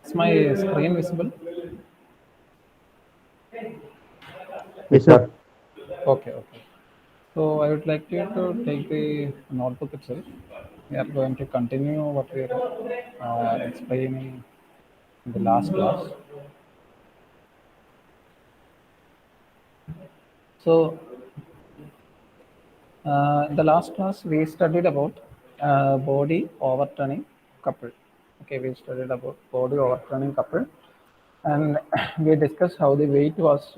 Is my screen visible? Yes, sir. Okay, okay. So I would like you to take the notebook itself. We are going to continue what we are explaining in the last class. So in the last class we studied about body overturning couple. Okay, we studied about body overturning couple, and we discussed how the weight was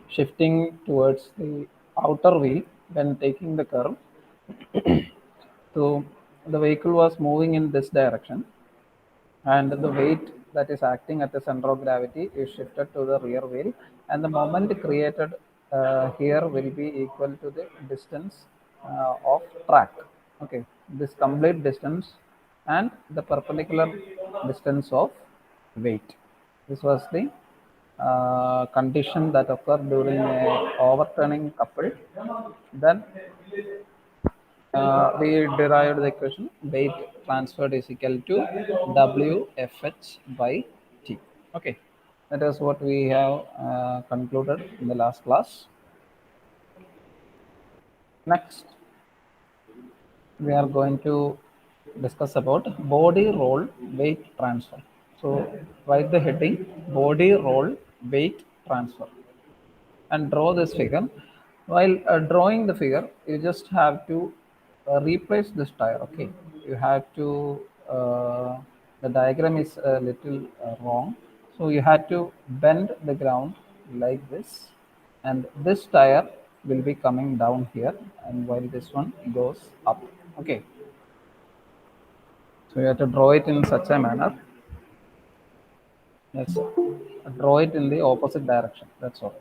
shifting towards the outer wheel when taking the curve. So the vehicle was moving in this direction, and the weight that is acting at the center of gravity is shifted to the rear wheel, and the moment created here will be equal to the distance of track. Okay, this complete distance and the perpendicular distance of weight. This was the condition that occurred during a overturning couple. Then we derived the equation weight transferred is equal to WFH by T. Okay, that is what we have concluded in the last class. Next, we are going to discuss about body roll weight transfer. So write the heading body roll weight transfer and draw this figure. While drawing the figure, you just have to replace this tire. Okay, you have to. The diagram is a little wrong, so you have to bend the ground like this, and this tire will be coming down here, and while this one goes up. Okay, so you have to draw it in such a manner. Yes, draw it in the opposite direction. That's all.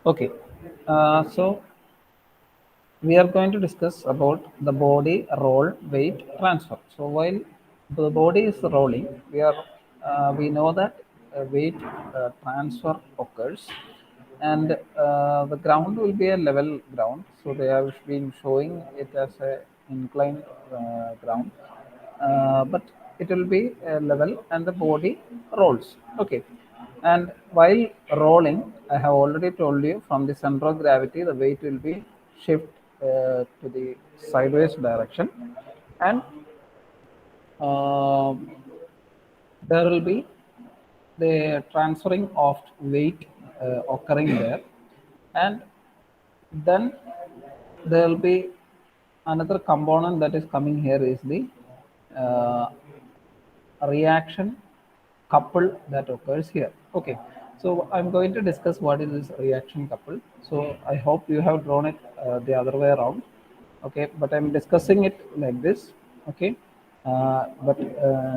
Okay, so we are going to discuss about the body roll weight transfer. So while the body is rolling, we know that weight transfer occurs, and the ground will be a level ground. So they have been showing it as a inclined ground, but it will be a level, and the body rolls. Okay, And while rolling, I have already told you from the center of gravity, the weight will be shift to the sideways direction, and uh, there will be the transferring of weight occurring there, and then there will be another component that is coming here is the uh, reaction couple that occurs here. Okay, so I'm going to discuss what is this reaction couple. So I hope you have drawn it the other way around. Okay, but I'm discussing it like this. Okay, but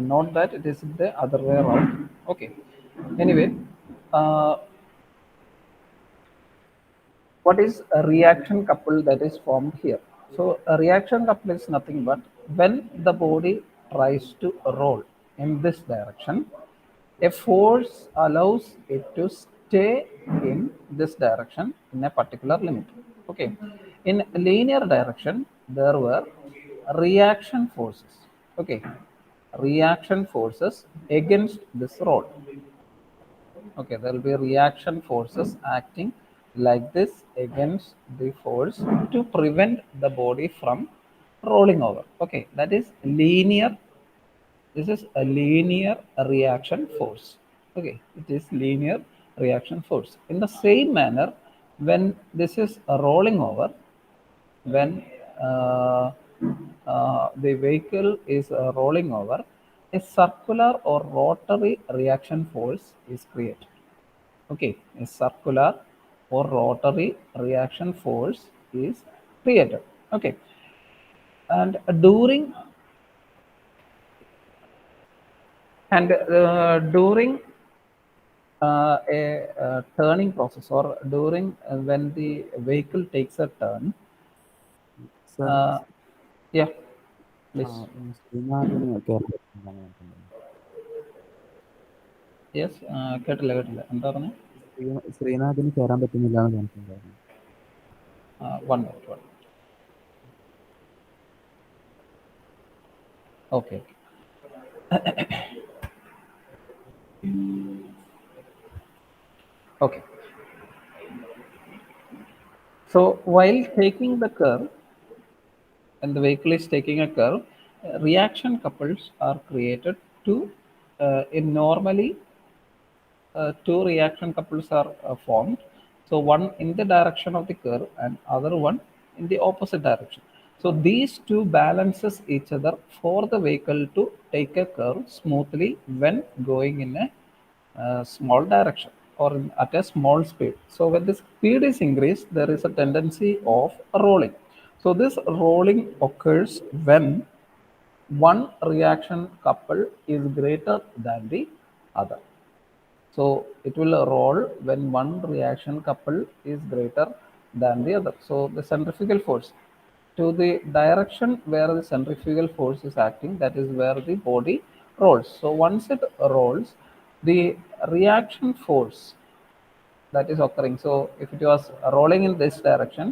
not that it is the other way around. Okay, anyway, uh, what is a reaction couple that is formed here? So a reaction couple is nothing but when the body tries to roll in this direction, a force allows it to stay in this direction in a particular limit. Okay. In linear direction, there were reaction forces. Okay. Reaction forces against this roll. Okay, there will be reaction forces acting like this against the force to prevent the body from rolling over. Okay, that is linear. This is a linear reaction force. Okay, it is linear reaction force. In the same manner, when this is rolling over, when uh, the vehicle is rolling over, a circular or rotary reaction force is created. Okay, a circular or rotary reaction force is created. Okay, and during a turning process or during when the vehicle takes a turn, Sir, uh, yeah, please. ശ്രീനാഥിന് കേരളത്തിൽ Yes, കേട്ടില്ല കേട്ടില്ല എന്താ പറഞ്ഞു? ശ്രീനാഥിന് കയറാൻ പറ്റുന്നില്ല എന്ന് പറഞ്ഞിട്ടുണ്ടായിരുന്നു. One minute, one minute. Okay, okay. Okay. So while taking the curve, when the vehicle is taking a curve, reaction couples are created to in normally two reaction couples are formed. So one in the direction of the curve and other one in the opposite direction. So these two balances each other for the vehicle to take a curve smoothly when going in a small direction or at a small speed. So when the speed is increased, there is a tendency of rolling. So this rolling occurs when one reaction couple is greater than the other. So it will roll when one reaction couple is greater than the other. So the centrifugal force to the direction where the centrifugal force is acting, that is where the body rolls. So once it rolls, the reaction force that is occurring. So if it was rolling in this direction,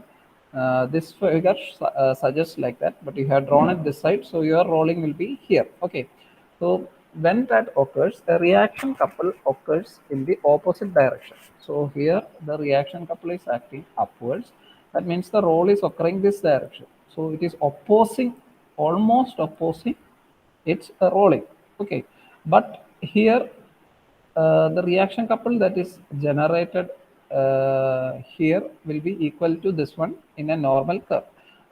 this figure suggests like that, but you have drawn it this side, so your rolling will be here. Okay. So when that occurs, a reaction couple occurs in the opposite direction. So here the reaction couple is acting upwards. That means the roll is occurring this direction. So it is opposing, almost opposing its rolling. Okay. But here the reaction couple that is generated here will be equal to this one in a normal curve.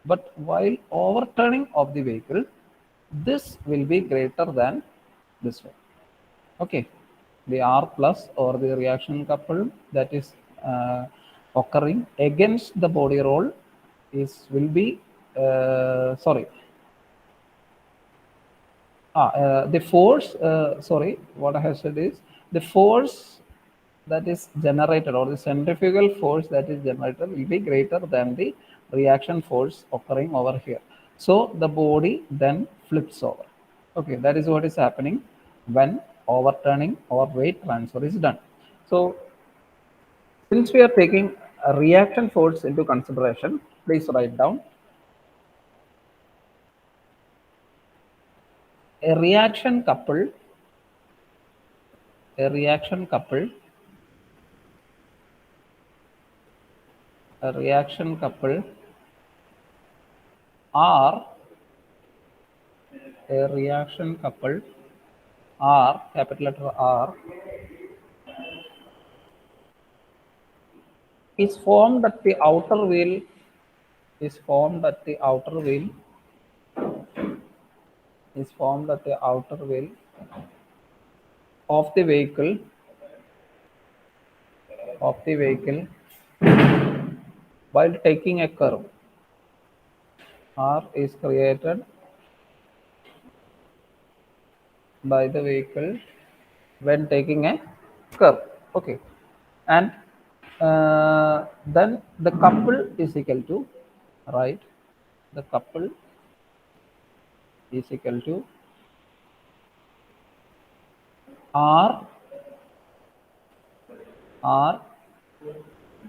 But while overturning of the vehicle, this will be greater than this one. Okay, the R plus or the reaction couple that is occurring against the body roll is will be sorry the force, sorry, what I have said is the force that is generated or the centrifugal force that is generated will be greater than the reaction force occurring over here. So the body then flips over. Okay, that is what is happening when overturning or weight transfer is done. So since we are taking a reaction force into consideration, please write down a reaction couple, a reaction couple a reaction couple R, a reaction couple R, capital letter R, is formed at the outer wheel, is formed at the outer wheel, is formed at the outer wheel of the vehicle, of the vehicle while taking a curve. R is created by the vehicle when taking a curve. Okay, and then the couple is equal to, right, the couple is equal to R R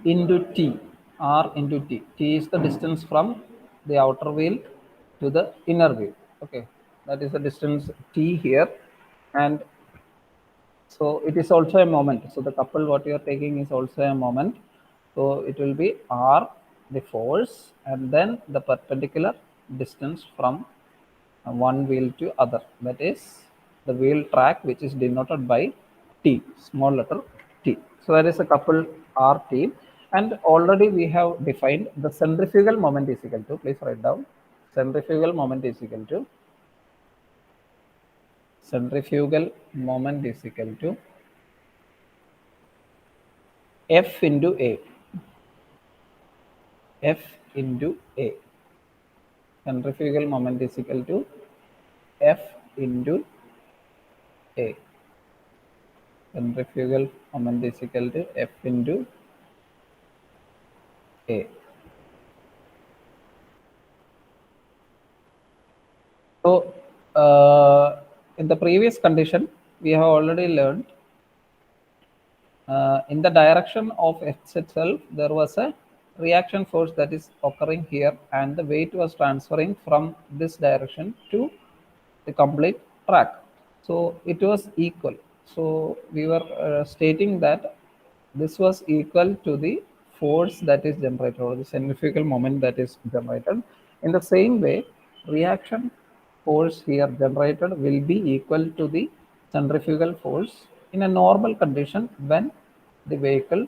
into T, R into T. T is the distance from the outer wheel to the inner wheel. Okay, that is the distance T here, and so it is also a moment. So the couple what you are taking is also a moment. So it will be R, the force, and then the perpendicular distance from one wheel to other. That is the wheel track, which is denoted by T, small letter T. So that is a couple RT. And already we have defined the centrifugal moment is equal to, please write down, centrifugal moment is equal to, centrifugal moment is equal to F into A. F into A. Centrifugal moment is equal to F into A. Centrifugal moment is equal to F into A. So, in the previous condition, we have already learned in the direction of X itself, there was a reaction force that is occurring here, and the weight was transferring from this direction to the complete track. So it was equal. So we were stating that this was equal to the force that is generated, or the centrifugal moment that is generated. In the same way, reaction force here generated will be equal to the centrifugal force in a normal condition when the vehicle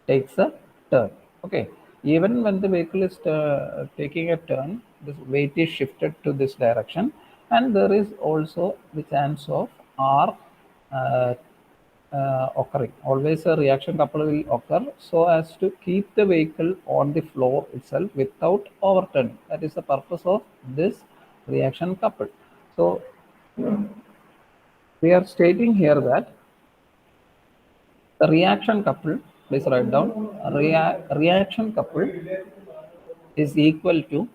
takes a turn. Okay, even when the vehicle is taking a turn, the weight is shifted to this direction, and there is also the chance of R uh, occurring. Always a reaction couple will occur so as to keep the vehicle on the floor itself without overturning. That is the purpose of this reaction couple. So we are stating here that the reaction couple, please write down, reaction couple is equal to,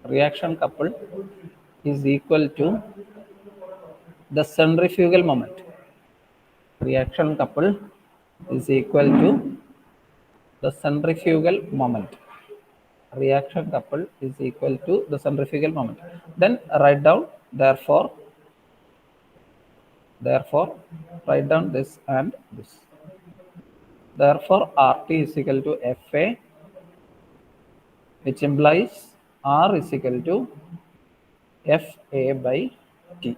reaction couple is equal to the centrifugal moment. Reaction couple is equal to the centrifugal moment. Reaction couple is equal to the centrifugal moment. Then write down, therefore write down this and this. Therefore RT is equal to FA, which implies R is equal to FA by T.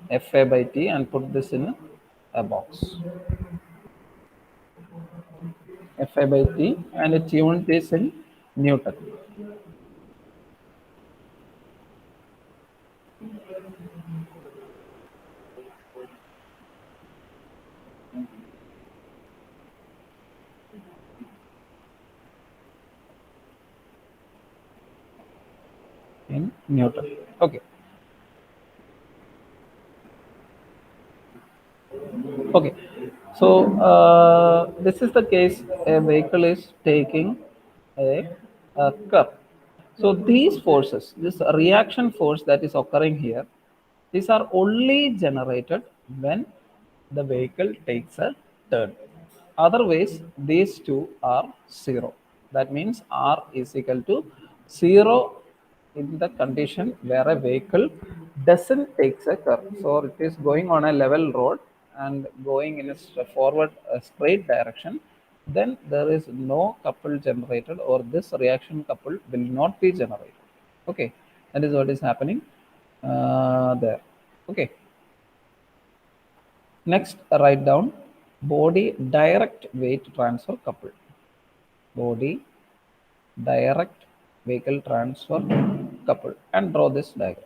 FA by T, and put this in a box. FA by T, and its unit is in Newton. In Newton. Okay. Okay. So this is the case a vehicle is taking a curve. So these forces, this reaction force that is occurring here, these are only generated when the vehicle takes a turn. Otherwise, these two are zero. That means R is equal to zero in the condition where a vehicle doesn't take a curve. So it is going on a level road, and going in a forward straight direction, then there is no couple generated, or this reaction couple will not be generated. Okay, that is what is happening there. Okay, next write down body direct weight transfer couple. Body direct vehicle transfer couple, and draw this diagram.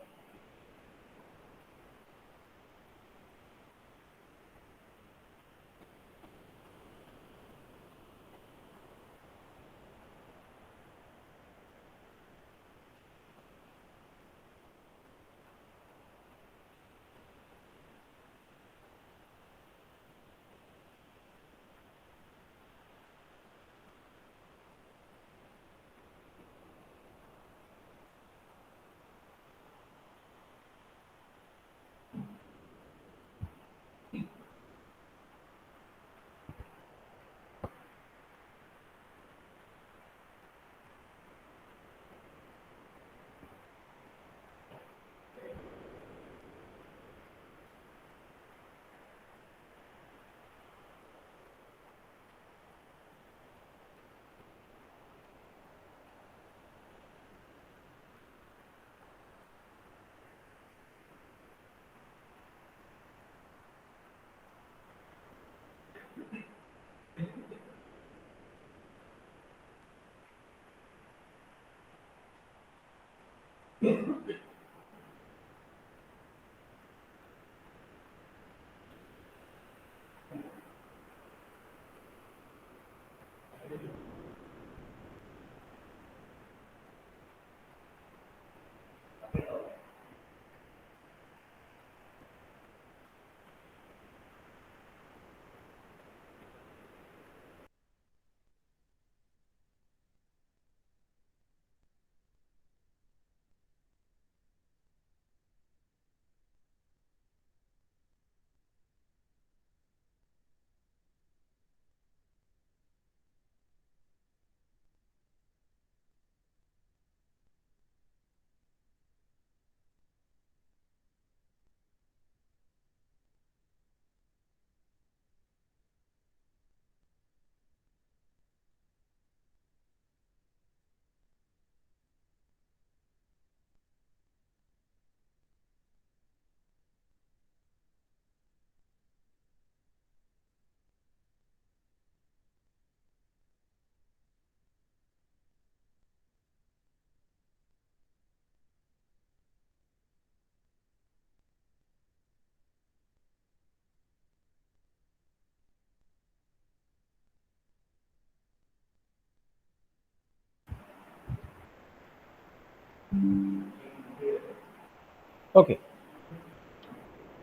Okay,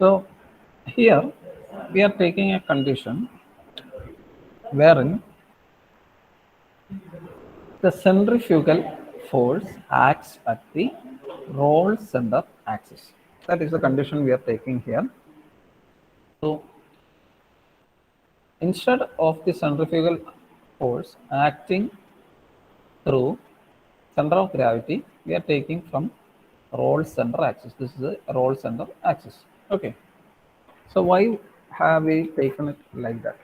so here we are taking a condition wherein the centrifugal force acts at the roll center axis. That is the condition we are taking here. So instead of the centrifugal force acting through center of gravity, we are taking from roll center axis. This is a roll center axis. Okay. So why have we taken it like that?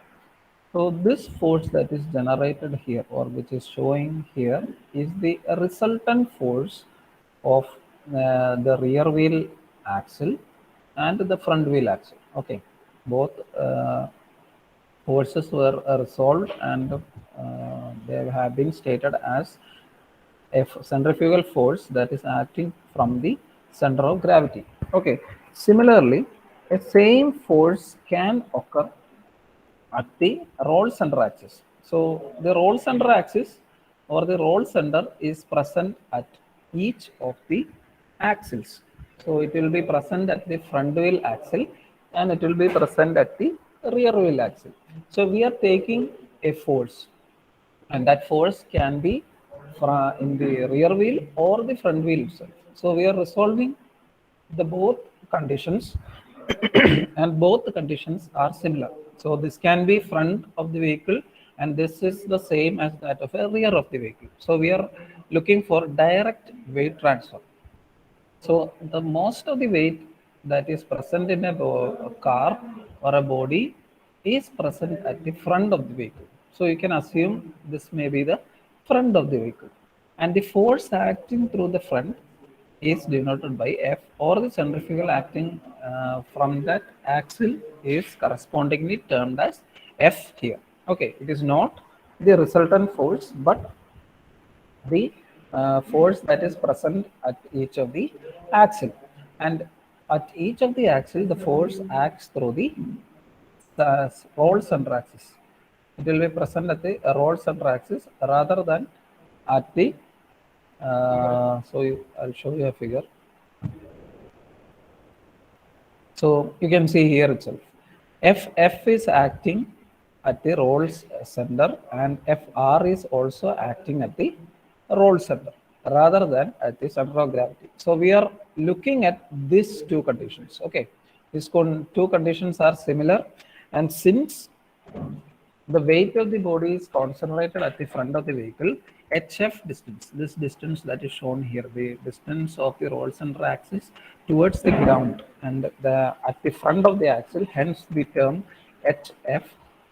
So this force that is generated here, or which is showing here, is the resultant force of the rear wheel axle and the front wheel axle. Okay, both forces were resolved, and they have been stated as a centrifugal force that is acting from the center of gravity. Okay, similarly, a same force can occur at the roll center axis. So the roll center axis, or the roll center, is present at each of the axles. So it will be present at the front wheel axle, and it will be present at the rear wheel axle. So we are taking a force, and that force can be in the rear wheel or the front wheel itself. So we are resolving the both conditions, and both the conditions are similar. So this can be front of the vehicle, and this is the same as that of a rear of the vehicle. So we are looking for direct weight transfer. So the most of the weight that is present in a car or a body is present at the front of the vehicle. So you can assume this may be the front of the vehicle. And the force acting through the front is denoted by F, or the centrifugal acting from that axle is correspondingly termed as F here. Okay, it is not the resultant force, but the force that is present at each of the axle. And at each of the axle, the force acts through the roll center axis. It will be present at the roll center axis rather than at the I'll show you a figure. So you can see here itself. F is acting at the roll center, and FR is also acting at the roll center rather than at the center of gravity. So we are looking at these two conditions. Okay, these two conditions are similar, and since the weight of the body is concentrated at the front of the vehicle, HF distance, this distance that is shown here, the distance of the roll center axis towards the ground and at the front of the axle, hence the term HF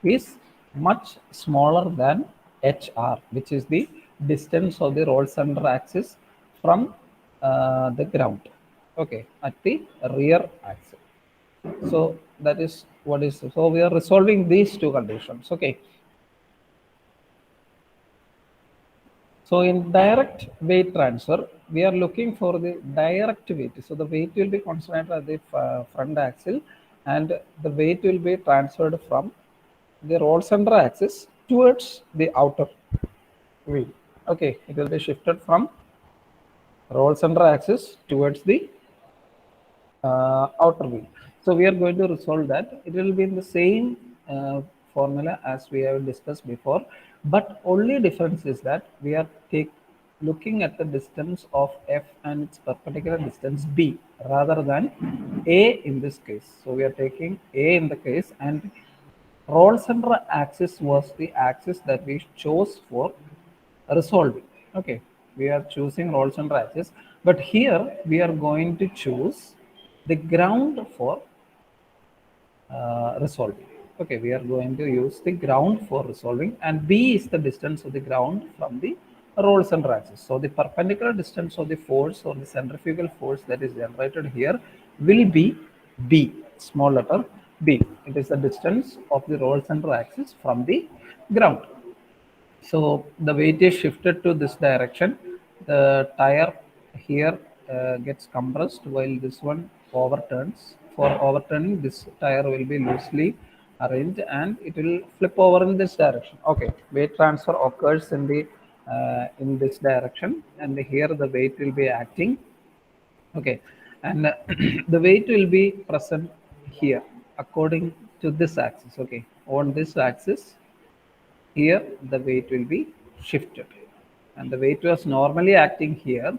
is much smaller than HR, which is the distance of the roll center axis from the ground, okay, at the rear axle. So that is what is, so we are resolving these two conditions. Okay, so in direct weight transfer, we are looking for the direct weight. So the weight will be concentrated at the front axle, and the weight will be transferred from the roll center axis towards the outer wheel. Okay, it will be shifted from roll center axis towards the outer wheel. So we are going to resolve that. It will be in the same formula as we have discussed before, but only difference is that we are looking at the distance of F and its perpendicular distance B rather than A in this case. So we are taking A in the case, and roll center axis was the axis that we chose for resolving. Okay, we are choosing roll center axis, but here we are going to choose the ground for resolving. Okay, we are going to use the ground for resolving, and B is the distance of the ground from the roll center axis. So the perpendicular distance of the force or the centrifugal force that is generated here will be B, small letter B. It is the distance of the roll center axis from the ground. So the weight is shifted to this direction. The tire here gets compressed while this one overturns. For overturning, this tire will be loosely arranged and it will flip over in this direction. Okay, weight transfer occurs in this direction, and here the weight will be acting. Okay, and the weight will be present here according to this axis. Okay, on this axis here the weight will be shifted, and the weight was normally acting here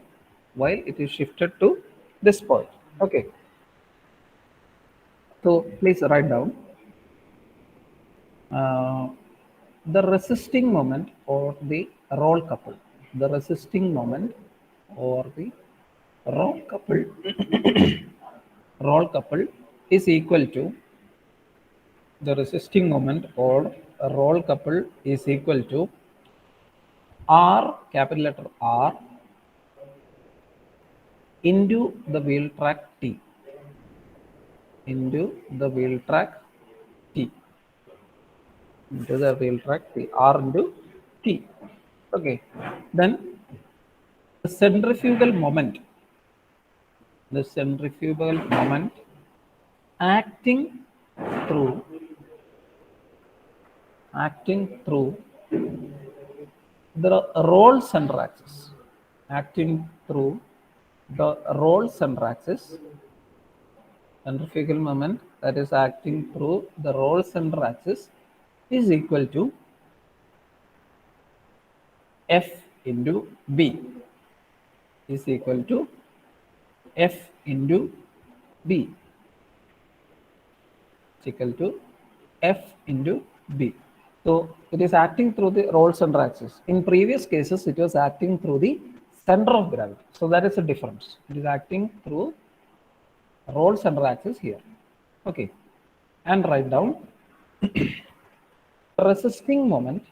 while it is shifted to this point. Okay, so please write down uh, the resisting moment or the roll couple. The resisting moment or the roll couple roll couple is equal to the resisting moment or roll couple is equal to R, capital letter R, into the wheel track T, into the wheel track T, into the wheel track T, R into T. Okay, then the centrifugal moment acting through the roll center axis, acting through the roll center axis, centrifugal moment that is acting through the roll center axis is equal to F into B, is equal to F into B, is equal to F into B. So it is acting through the roll center axis. In previous cases, it was acting through the center of gravity. So that is the difference. It is acting through roll center axis here. Okay, and write down resisting moment,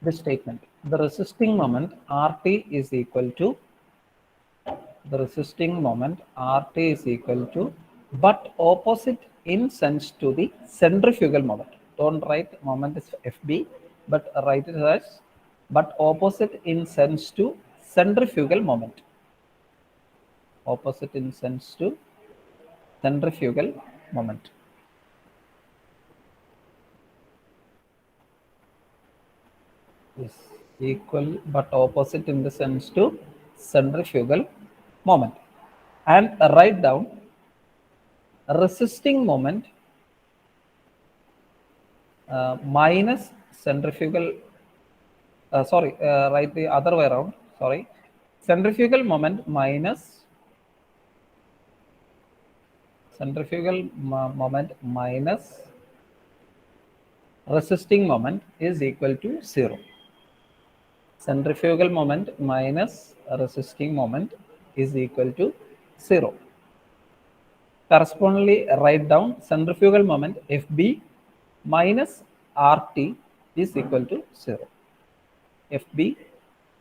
the statement. The resisting moment RT is equal to the resisting moment RT is equal to, but opposite in sense to the centrifugal moment. Don't write moment is FB, but write it as but opposite in sense to centrifugal moment. Opposite in sense to centrifugal moment. Is equal but opposite in the sense to centrifugal moment. And write down resisting moment minus centrifugal, write the other way around, sorry, centrifugal moment minus moment minus resisting moment is equal to 0. Centrifugal moment minus resisting moment is equal to 0. Correspondingly, write down centrifugal moment FB minus RT is equal to 0. FB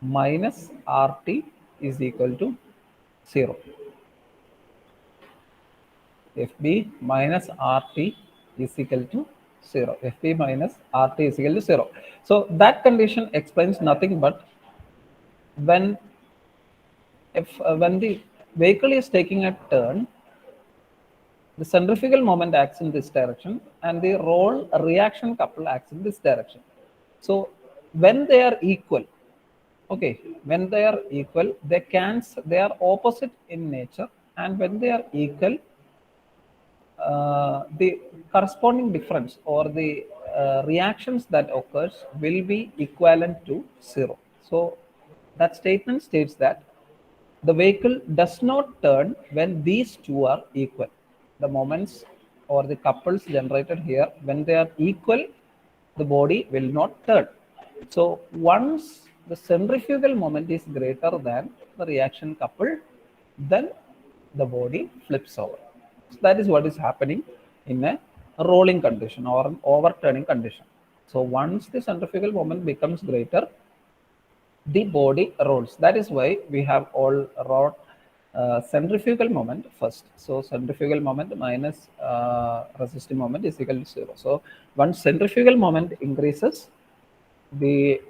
minus RT is equal to 0. FB minus RT is equal to 0. FB minus RT is equal to 0. So that condition explains nothing but when when the vehicle is taking a turn, the centrifugal moment acts in this direction and the roll reaction couple acts in this direction. So when they are equal, okay, when they are equal, they are opposite in nature, and when they are equal, the corresponding difference or the reactions that occurs will be equivalent to 0. So that statement states that the vehicle does not turn when these two are equal. The moments or the couples generated here, when they are equal, the body will not turn. So once the centrifugal moment is greater than the reaction couple, then the body flips over. So that is what is happening in a rolling condition or an overturning condition. So once the centrifugal moment becomes greater, the body rolls. That is why we have all wrote centrifugal moment first. So centrifugal moment minus resisting moment is equal to 0. So once centrifugal moment increases, the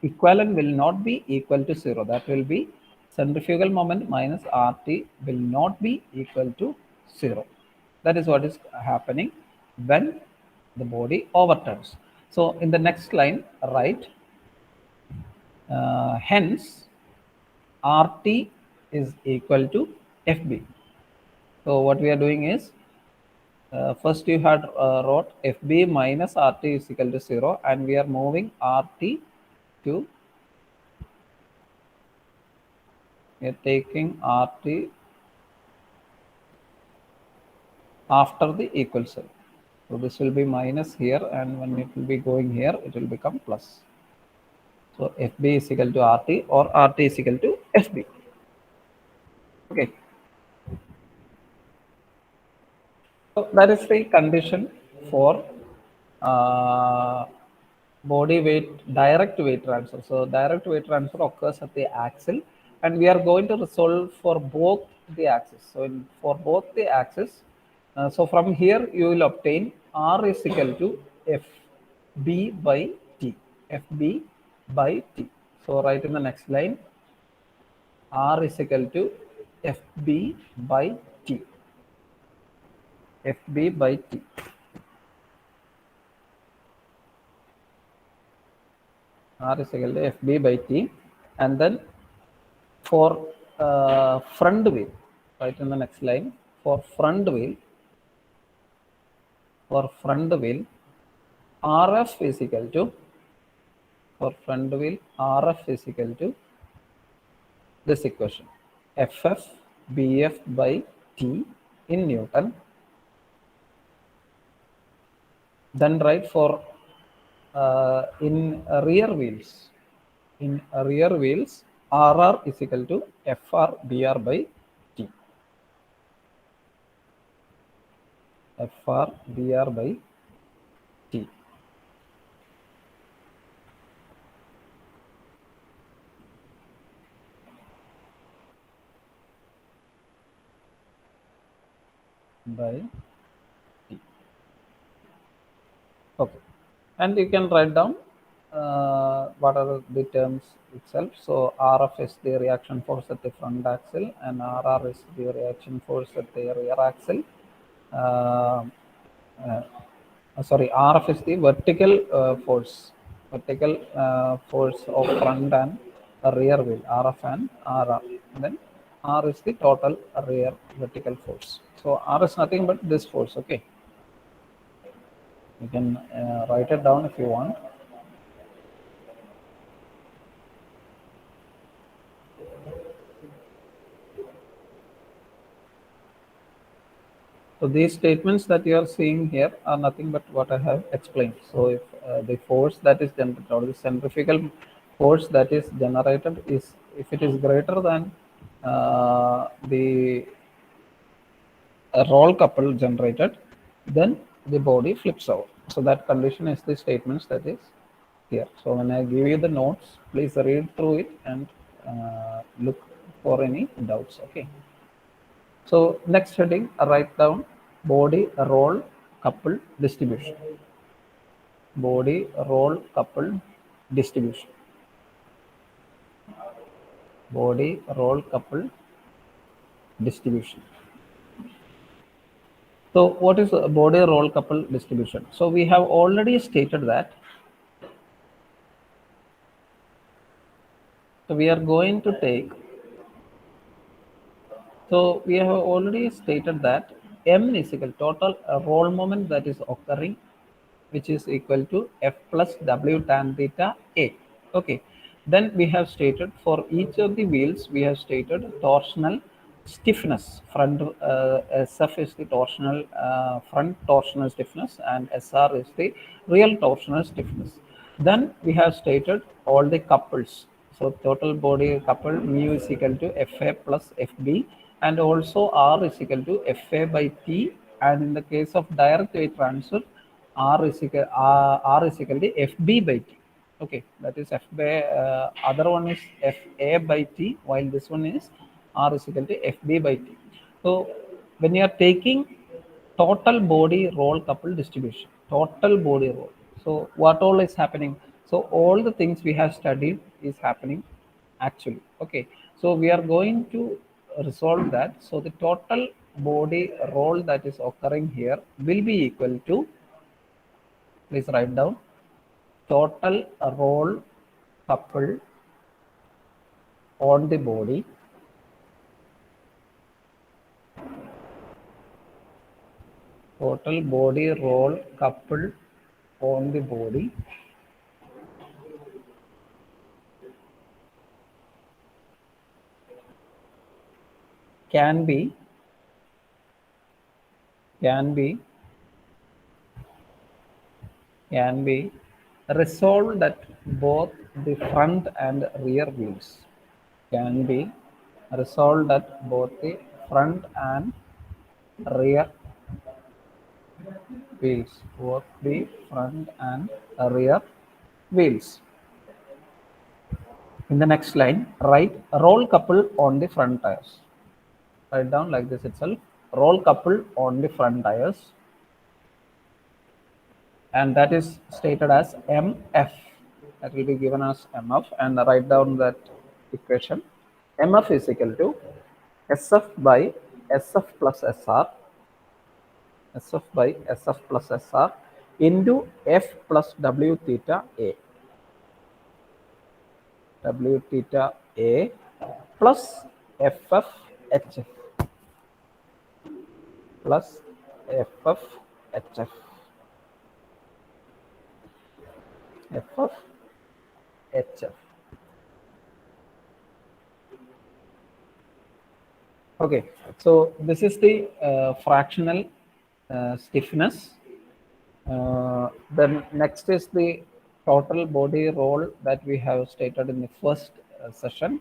equivalent will not be equal to 0. That will be centrifugal moment minus RT will not be equal to 0. That is what is happening when the body overturns. So in the next line, write hence RT is equal to FB. So what we are doing is first you had wrote FB minus RT is equal to 0, and we are moving RT to, we are taking RT after the equal sign. So this will be minus here, and when it will be going here, it will become plus. So FB is equal to RT or RT is equal to FB. Okay. So that is the condition for uh, body weight, direct weight transfer. So direct weight transfer occurs at the axle, and we are going to resolve for both the axes. So for both the axes, so from here you will obtain R is equal to FB by T. FB by T. So write in the next line, R is equal to FB by T. FB by T. R is equal to FB by T. And then for front wheel, right in the next line, for front wheel, RF is equal to, for front wheel, RF is equal to this equation, FF BF by T in Newton. Then write for in rear wheels, RR is equal to FR BR by T. FR dr by T. By T. Okay, and you can write down what are the terms itself. So RF is the reaction force at the front axle, and RR is the reaction force at the rear axle. Uh, uh, Sorry, RF is the vertical force of front and rear wheel, RF and RR. Then R is the total rear vertical force. So R is nothing but this force. Okay, you can write it down if you want. So these statements that you are seeing here are nothing but what I have explained. So if the force that is generated, or the centrifugal force that is generated, is if it is greater than the roll couple generated, then the body flips over. So that condition is the statements that is here. So when I give you the notes, please read through it and look for any doubts. Okay. So next heading, write down body roll couple distribution. Body roll couple distribution. Body roll couple distribution. So what is a body roll couple distribution? So we have already stated that. So we are going to take. So we have already stated that M is equal total roll moment that is occurring, which is equal to F plus W tan theta A. Okay. Then we have stated for each of the wheels, we have stated torsional stiffness. Front SF is the torsional front torsional stiffness, and SR is the real torsional stiffness. Then we have stated all the couples. So total body couple mu is equal to FA plus FB, and also R is equal to FA by T. And in the case of direct weight transfer, R is equal to FB by T. Okay, that is F by other one is FA by T, while this one is R is equal to FB by T. So when you are taking total body roll couple distribution, total body roll. So what all is happening? So all the things we have studied is happening actually. Okay, so we are going to resolve that. So the total body roll that is occurring here will be equal to, please write down, total roll couple on the body total body roll couple on the body can be can be can be resolved at both the front and rear wheels. Can be resolved at both the front and rear wheels. Both the front and rear wheels. In the next line, write roll couple on the front tires. Write down like this itself. Roll couple on the front tires, and that is stated as MF. That will be given as MF, and write down that equation. MF is equal to SF by SF plus SR, SF by SF plus SR into F plus W theta A, W theta A plus FF HF plus FF HF, FF HF. Okay, so this is the fractional stiffness. Then next is the total body roll that we have stated in the first session,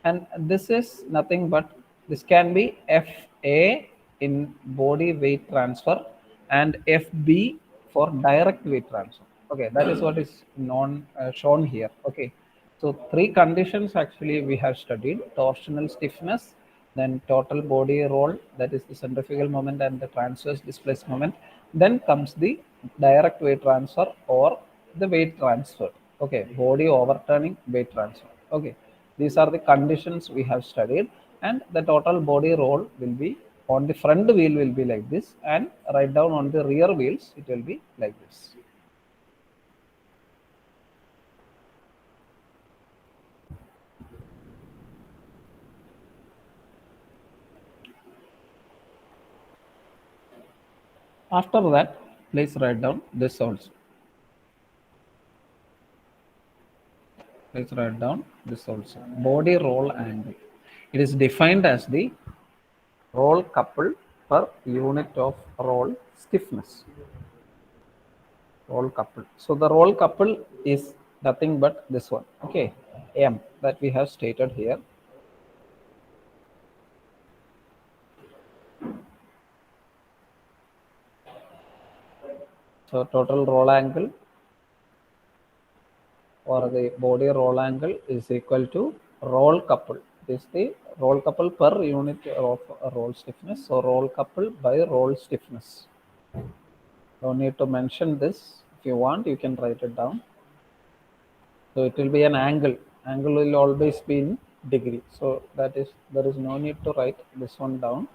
and this is nothing but, this can be FA in body weight transfer, and FB for direct weight transfer. Okay, that is what is shown here. Okay, so three conditions actually we have studied: torsional stiffness, then total body roll, that is the centrifugal moment and the transverse displaced moment. Then comes the direct weight transfer or the weight transfer. Okay, body overturning, weight transfer. Okay, these are the conditions we have studied, and the total body roll will be on the front wheel will be like this, and right down on the rear wheels it will be like this. After that, please write down this also. Please write down this also. Body roll angle. It is defined as the roll couple per unit of roll stiffness. Roll couple. So the roll couple is nothing but this one. Okay, M that we have stated here. So total roll angle or the body roll angle is equal to roll couple. This is the roll couple per unit of roll stiffness. So roll couple by roll stiffness. No need to mention this. If you want, you can write it down. So it will be an angle. Angle will always be in degree. So that is, there is no need to write this one down.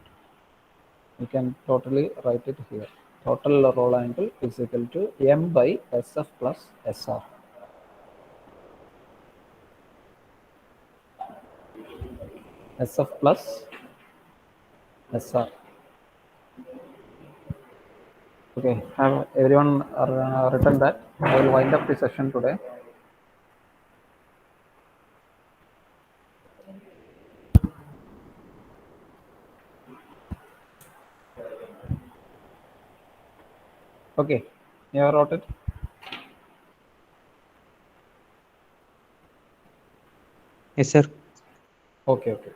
You can totally write it here. Total roll angle is equal to M by SF plus SR. SF plus SR. Okay, have everyone written that? I will wind up the session today. Okay, you have wrote it? Yes, sir. Okay, okay.